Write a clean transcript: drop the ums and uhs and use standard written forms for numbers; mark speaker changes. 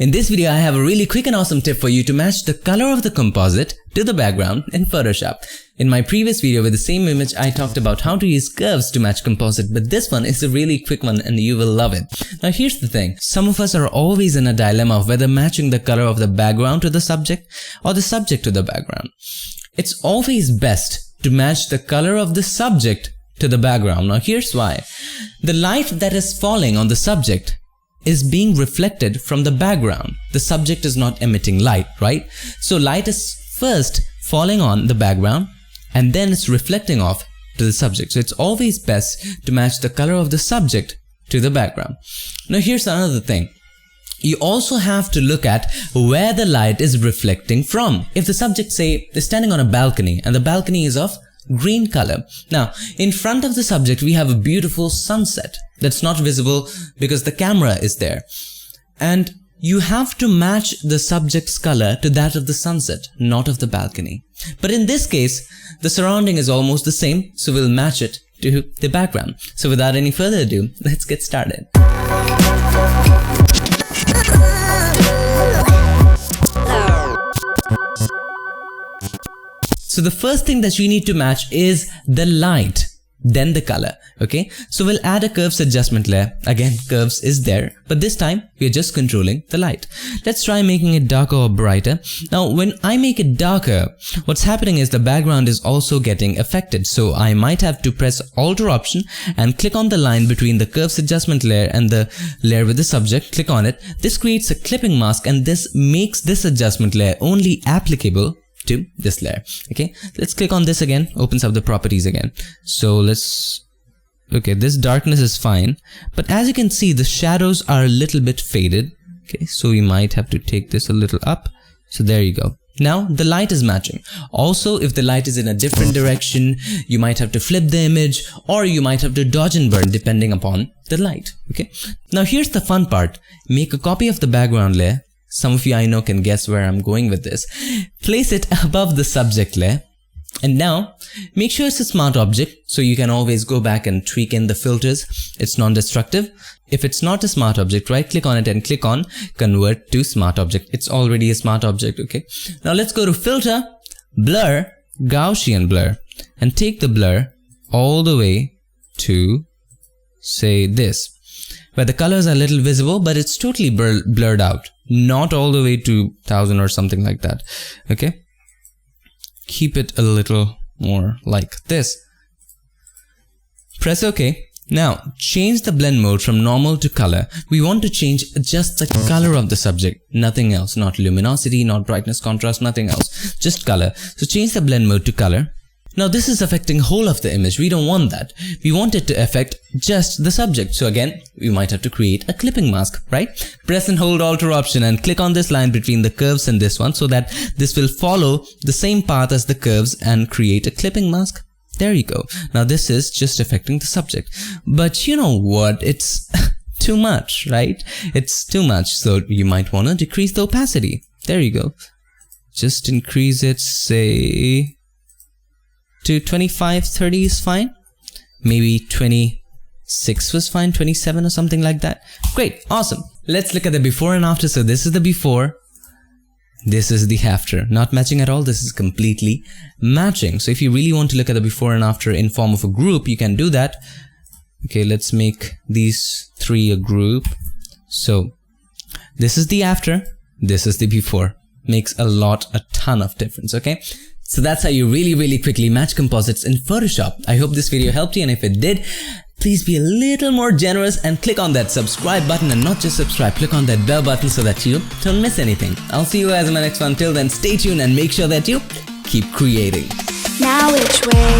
Speaker 1: In this video, I have a really quick and awesome tip for you to match the color of the composite to the background in Photoshop. In my previous video with the same image, I talked about how to use curves to match composite, but this one is a really quick one and you will love it. Now here's the thing, some of us are always in a dilemma of whether matching the color of the background to the subject or the subject to the background. It's always best to match the color of the subject to the background. Now here's why. The light that is falling on the subject is being reflected from the background. The subject is not emitting light, right? So light is first falling on the background and then it's reflecting off to the subject. So it's always best to match the color of the subject to the background. Now here's another thing. You also have to look at where the light is reflecting from. If the subject, say, is standing on a balcony and the balcony is of green color. Now, in front of the subject, we have a beautiful sunset that's not visible because the camera is there. And you have to match the subject's color to that of the sunset, not of the balcony. But in this case, the surrounding is almost the same, so we'll match it to the background. So without any further ado, let's get started. So the first thing that you need to match is the light, then the color, okay? So we'll add a curves adjustment layer. Again, curves is there, but this time we're just controlling the light. Let's try making it darker or brighter. Now, when I make it darker, what's happening is the background is also getting affected. So I might have to press Alt Option and click on the line between the curves adjustment layer and the layer with the subject. Click on it. This creates a clipping mask and this makes this adjustment layer only applicable to this layer. Okay, let's click on this again, opens up the properties again. So okay, this darkness is fine, but as you can see, the shadows are a little bit faded. Okay, so we might have to take this a little up. So there you go. Now the light is matching. Also, if the light is in a different direction, you might have to flip the image or you might have to dodge and burn depending upon the light. Okay, now here's the fun part. Make a copy of the background layer. Some of you I know can guess where I'm going with this. Place it above the subject layer. And now, make sure it's a smart object, so you can always go back and tweak in the filters. It's non-destructive. If it's not a smart object, right click on it and click on Convert to Smart Object. It's already a smart object, okay? Now let's go to Filter, Blur, Gaussian Blur, and take the blur all the way to, say, this, where the colors are a little visible, but it's totally blurred out. Not all the way to 1000 or something like that. Okay, keep it a little more like this. Press OK. Now change the blend mode from normal to color. We want to change just the color of the subject, nothing else. Not luminosity, not brightness, contrast, nothing else, just color. So change the blend mode to color. Now this is affecting whole of the image. We don't want that. We want it to affect just the subject. So again, we might have to create a clipping mask, right? Press and hold Alt or Option and click on this line between the curves and this one so that this will follow the same path as the curves and create a clipping mask. There you go. Now this is just affecting the subject. But you know what? It's too much, right? It's too much. So you might want to decrease the opacity. There you go. Just increase it, say, to 25, 30 is fine. Maybe 26 was fine, 27 or something like that. Great, awesome. Let's look at the before and after. So this is the before, this is the after. Not matching at all, this is completely matching. So if you really want to look at the before and after in form of a group, you can do that. Okay, let's make these three a group. So this is the after, this is the before. Makes a ton of difference, okay? So that's how you really quickly match composites in Photoshop. I hope this video helped you, and if it did, please be a little more generous and click on that subscribe button, and not just subscribe, click on that bell button so that you don't miss anything. I'll see you guys in my next one. Till then, stay tuned and make sure that you keep creating.
Speaker 2: Now which way?